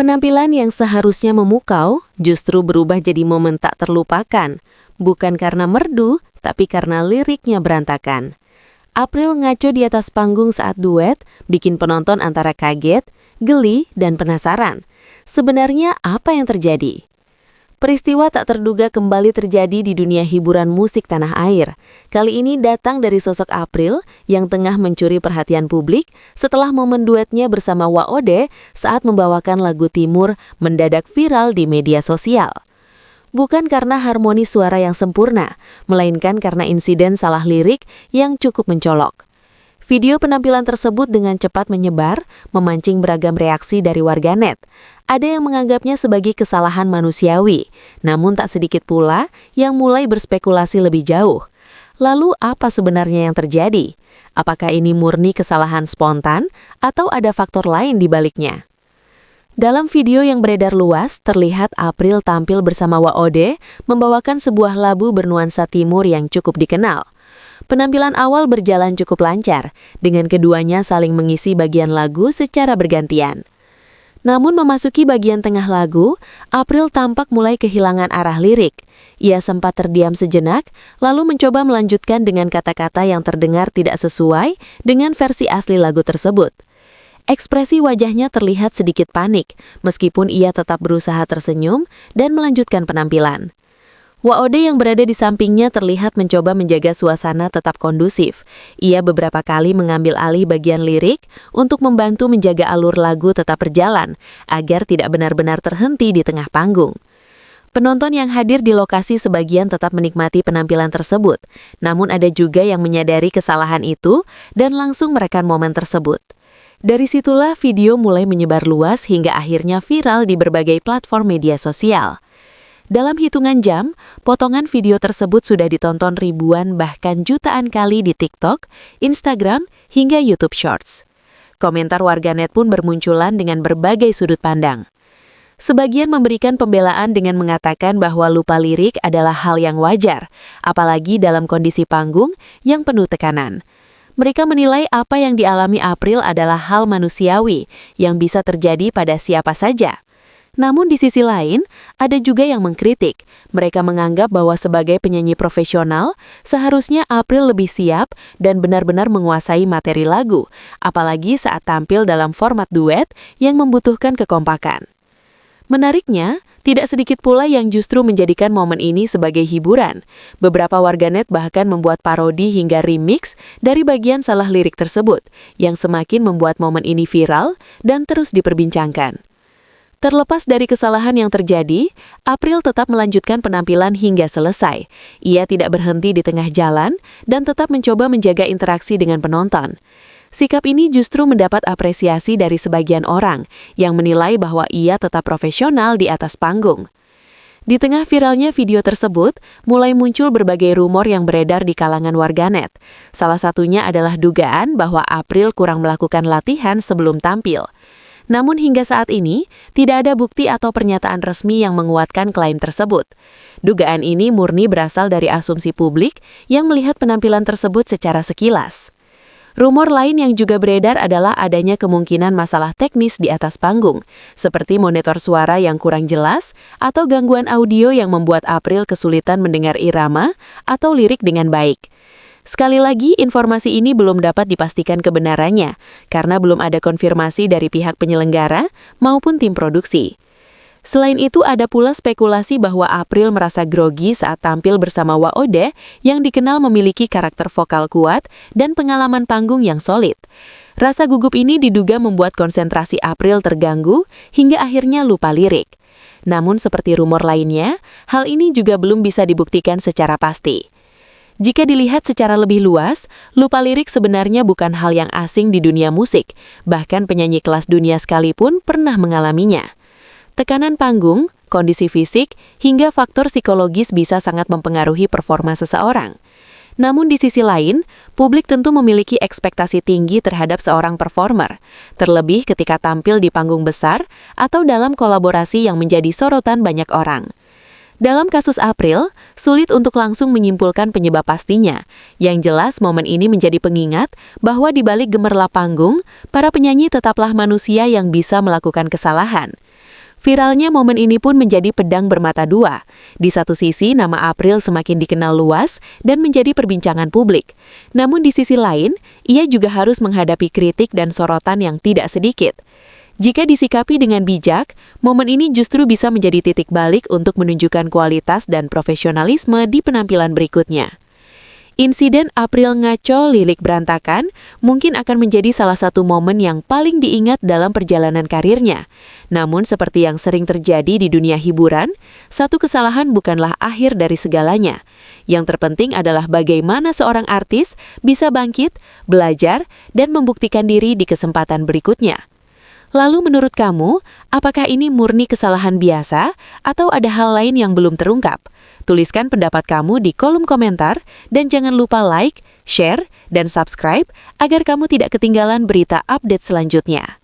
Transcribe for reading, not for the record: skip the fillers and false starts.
Penampilan yang seharusnya memukau justru berubah jadi momen tak terlupakan, bukan karena merdu, tapi karena liriknya berantakan. April ngaco di atas panggung saat duet, bikin penonton antara kaget, geli, dan penasaran. Sebenarnya apa yang terjadi? Peristiwa tak terduga kembali terjadi di dunia hiburan musik tanah air. Kali ini datang dari sosok April yang tengah mencuri perhatian publik setelah momen duetnya bersama WOD saat membawakan lagu Timur mendadak viral di media sosial. Bukan karena harmoni suara yang sempurna, melainkan karena insiden salah lirik yang cukup mencolok. Video penampilan tersebut dengan cepat menyebar, memancing beragam reaksi dari warganet. Ada yang menganggapnya sebagai kesalahan manusiawi, namun tak sedikit pula yang mulai berspekulasi lebih jauh. Lalu apa sebenarnya yang terjadi? Apakah ini murni kesalahan spontan atau ada faktor lain di baliknya? Dalam video yang beredar luas, terlihat April tampil bersama WOD membawakan sebuah lagu bernuansa timur yang cukup dikenal. Penampilan awal berjalan cukup lancar, dengan keduanya saling mengisi bagian lagu secara bergantian. Namun memasuki bagian tengah lagu, April tampak mulai kehilangan arah lirik. Ia sempat terdiam sejenak, lalu mencoba melanjutkan dengan kata-kata yang terdengar tidak sesuai dengan versi asli lagu tersebut. Ekspresi wajahnya terlihat sedikit panik, meskipun ia tetap berusaha tersenyum dan melanjutkan penampilan. WOD yang berada di sampingnya terlihat mencoba menjaga suasana tetap kondusif. Ia beberapa kali mengambil alih bagian lirik untuk membantu menjaga alur lagu tetap berjalan, agar tidak benar-benar terhenti di tengah panggung. Penonton yang hadir di lokasi sebagian tetap menikmati penampilan tersebut, namun ada juga yang menyadari kesalahan itu dan langsung merekam momen tersebut. Dari situlah video mulai menyebar luas hingga akhirnya viral di berbagai platform media sosial. Dalam hitungan jam, potongan video tersebut sudah ditonton ribuan bahkan jutaan kali di TikTok, Instagram, hingga YouTube Shorts. Komentar warganet pun bermunculan dengan berbagai sudut pandang. Sebagian memberikan pembelaan dengan mengatakan bahwa lupa lirik adalah hal yang wajar, apalagi dalam kondisi panggung yang penuh tekanan. Mereka menilai apa yang dialami April adalah hal manusiawi yang bisa terjadi pada siapa saja. Namun di sisi lain, ada juga yang mengkritik. Mereka menganggap bahwa sebagai penyanyi profesional, seharusnya April lebih siap dan benar-benar menguasai materi lagu, apalagi saat tampil dalam format duet yang membutuhkan kekompakan. Menariknya, tidak sedikit pula yang justru menjadikan momen ini sebagai hiburan. Beberapa warganet bahkan membuat parodi hingga remix dari bagian salah lirik tersebut, yang semakin membuat momen ini viral dan terus diperbincangkan. Terlepas dari kesalahan yang terjadi, April tetap melanjutkan penampilan hingga selesai. Ia tidak berhenti di tengah jalan dan tetap mencoba menjaga interaksi dengan penonton. Sikap ini justru mendapat apresiasi dari sebagian orang yang menilai bahwa ia tetap profesional di atas panggung. Di tengah viralnya video tersebut, mulai muncul berbagai rumor yang beredar di kalangan warganet. Salah satunya adalah dugaan bahwa April kurang melakukan latihan sebelum tampil. Namun hingga saat ini, tidak ada bukti atau pernyataan resmi yang menguatkan klaim tersebut. Dugaan ini murni berasal dari asumsi publik yang melihat penampilan tersebut secara sekilas. Rumor lain yang juga beredar adalah adanya kemungkinan masalah teknis di atas panggung, seperti monitor suara yang kurang jelas atau gangguan audio yang membuat April kesulitan mendengar irama atau lirik dengan baik. Sekali lagi, informasi ini belum dapat dipastikan kebenarannya, karena belum ada konfirmasi dari pihak penyelenggara maupun tim produksi. Selain itu, ada pula spekulasi bahwa April merasa grogi saat tampil bersama WOD yang dikenal memiliki karakter vokal kuat dan pengalaman panggung yang solid. Rasa gugup ini diduga membuat konsentrasi April terganggu hingga akhirnya lupa lirik. Namun seperti rumor lainnya, hal ini juga belum bisa dibuktikan secara pasti. Jika dilihat secara lebih luas, lupa lirik sebenarnya bukan hal yang asing di dunia musik, bahkan penyanyi kelas dunia sekalipun pernah mengalaminya. Tekanan panggung, kondisi fisik, hingga faktor psikologis bisa sangat mempengaruhi performa seseorang. Namun di sisi lain, publik tentu memiliki ekspektasi tinggi terhadap seorang performer, terlebih ketika tampil di panggung besar atau dalam kolaborasi yang menjadi sorotan banyak orang. Dalam kasus April, sulit untuk langsung menyimpulkan penyebab pastinya. Yang jelas, momen ini menjadi pengingat bahwa di balik gemerlap panggung, para penyanyi tetaplah manusia yang bisa melakukan kesalahan. Viralnya momen ini pun menjadi pedang bermata dua. Di satu sisi, nama April semakin dikenal luas dan menjadi perbincangan publik. Namun di sisi lain, ia juga harus menghadapi kritik dan sorotan yang tidak sedikit. Jika disikapi dengan bijak, momen ini justru bisa menjadi titik balik untuk menunjukkan kualitas dan profesionalisme di penampilan berikutnya. Insiden April ngaco lilik berantakan mungkin akan menjadi salah satu momen yang paling diingat dalam perjalanan karirnya. Namun seperti yang sering terjadi di dunia hiburan, satu kesalahan bukanlah akhir dari segalanya. Yang terpenting adalah bagaimana seorang artis bisa bangkit, belajar, dan membuktikan diri di kesempatan berikutnya. Lalu menurut kamu, apakah ini murni kesalahan biasa atau ada hal lain yang belum terungkap? Tuliskan pendapat kamu di kolom komentar dan jangan lupa like, share, dan subscribe agar kamu tidak ketinggalan berita update selanjutnya.